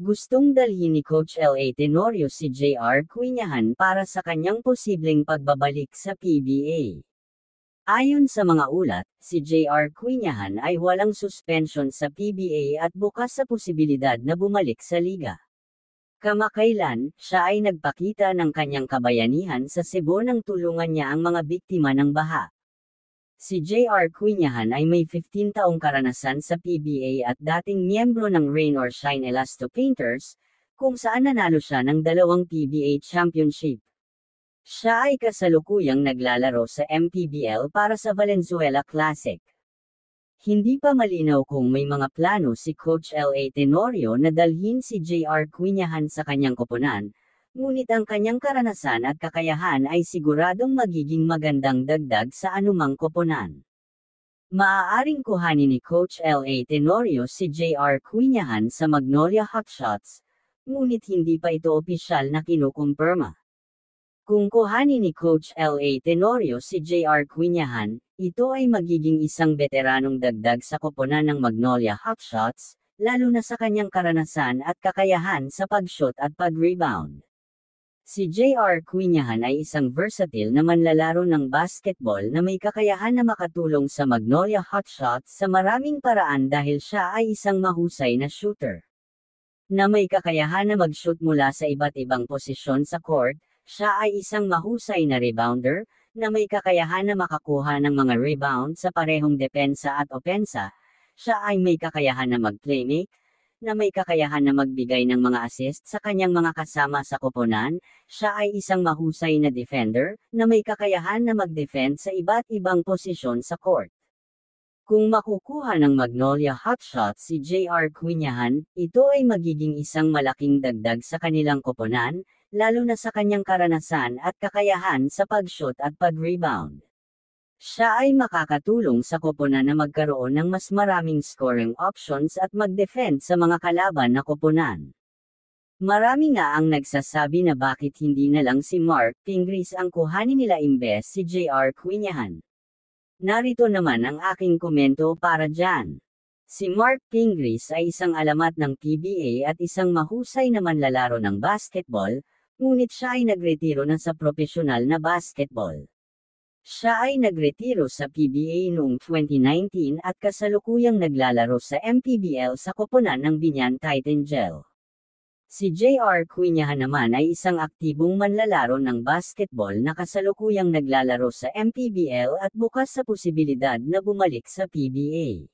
Gustong dalhin ni Coach L.A. Tenorio si J.R. Quinahan para sa kanyang posibleng pagbabalik sa PBA. Ayon sa mga ulat, si J.R. Quinahan ay walang suspension sa PBA at bukas sa posibilidad na bumalik sa liga. Kamakailan, siya ay nagpakita ng kanyang kabayanihan sa Cebu nang tulungan niya ang mga biktima ng baha. Si J.R. Quinahan ay may 15 taong karanasan sa PBA at dating miyembro ng Rain or Shine Elasto Painters, kung saan nanalo siya ng 2 PBA Championship. Siya ay kasalukuyang naglalaro sa MPBL para sa Valenzuela Classic. Hindi pa malinaw kung may mga plano si Coach L.A. Tenorio na dalhin si J.R. Quinahan sa kanyang koponan, ngunit ang kanyang karanasan at kakayahan ay siguradong magiging magandang dagdag sa anumang koponan. Maaaring kuhanin ni Coach L.A. Tenorio si J.R. Quinahan sa Magnolia Hotshots, ngunit hindi pa ito opisyal na kinukumpirma. Kung kuhanin ni Coach L.A. Tenorio si J.R. Quinahan, ito ay magiging isang veteranong dagdag sa koponan ng Magnolia Hotshots, lalo na sa kanyang karanasan at kakayahan sa pag-shoot at pag-rebound. Si J.R. Quinahan ay isang versatile na manlalaro ng basketball na may kakayahan na makatulong sa Magnolia Hotshots sa maraming paraan dahil siya ay isang mahusay na shooter. Na may kakayahan na mag-shoot mula sa iba't ibang posisyon sa court, siya ay isang mahusay na rebounder, na may kakayahan na makakuha ng mga rebound sa parehong depensa at opensa, siya ay may kakayahan na mag-playmake, na may kakayahan na magbigay ng mga assist sa kanyang mga kasama sa koponan, siya ay isang mahusay na defender, na may kakayahan na mag-defend sa iba't ibang posisyon sa court. Kung makukuha ng Magnolia Hotshots si J.R. Quinahan, ito ay magiging isang malaking dagdag sa kanilang koponan, lalo na sa kanyang karanasan at kakayahan sa pag-shoot at pag-rebound. Siya ay makakatulong sa koponan na magkaroon ng mas maraming scoring options at mag-defend sa mga kalaban na koponan. Marami nga ang nagsasabi na bakit hindi na lang si Mark Pingris ang kuhanin nila imbes si J.R. Quinahan. Narito naman ang aking komento para dyan. Si Mark Pingris ay isang alamat ng PBA at isang mahusay na manlalaro ng basketball, ngunit siya ay nagretiro na sa profesional na basketball. Siya ay nagretiro sa PBA noong 2019 at kasalukuyang naglalaro sa MPBL sa koponan ng Binyan Titangel. Si J.R. Quinahan naman ay isang aktibong manlalaro ng basketball na kasalukuyang naglalaro sa MPBL at bukas sa posibilidad na bumalik sa PBA.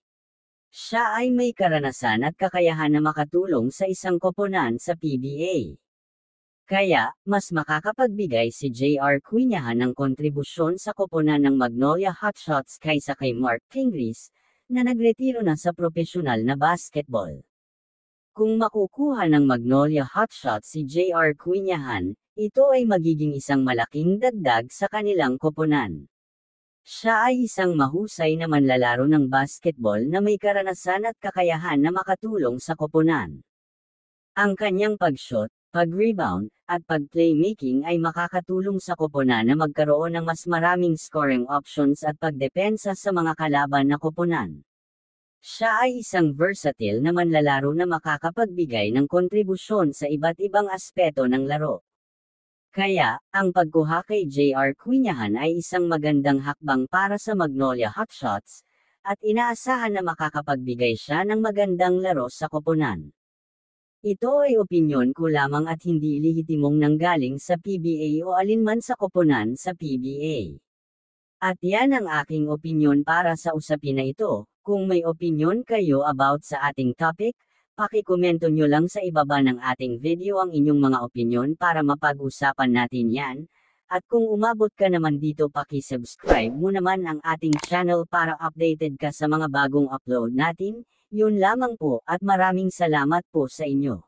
Siya ay may karanasan at kakayahan na makatulong sa isang koponan sa PBA. Kaya, mas makakapagbigay si J.R. Quinahan ng kontribusyon sa koponan ng Magnolia Hotshots kaysa kay Mark Pingris, na nagretiro na sa profesional na basketball. Kung makukuha ng Magnolia Hotshots si J.R. Quinahan, ito ay magiging isang malaking dagdag sa kanilang koponan. Siya ay isang mahusay na manlalaro ng basketball na may karanasan at kakayahan na makatulong sa koponan. Ang kanyang pag-shot, pag-rebound, at pag-playmaking ay makakatulong sa koponan na magkaroon ng mas maraming scoring options at pagdepensa sa mga kalaban na koponan. Siya ay isang versatile na manlalaro na makakapagbigay ng kontribusyon sa iba't ibang aspeto ng laro. Kaya, ang pagkuha kay J.R. Quinahan ay isang magandang hakbang para sa Magnolia Hotshots, at inaasahan na makakapagbigay siya ng magandang laro sa koponan. Ito ay opinyon ko lamang at hindi lehitimong nanggaling sa PBA o alinman sa koponan sa PBA. At yan ang aking opinyon para sa usapin na ito. Kung may opinyon kayo about sa ating topic, pakikomento nyo lang sa ibaba ng ating video ang inyong mga opinyon para mapag-usapan natin yan. At kung umabot ka naman dito, paki-subscribe mo naman ang ating channel para updated ka sa mga bagong upload natin. Yun lamang po at maraming salamat po sa inyo.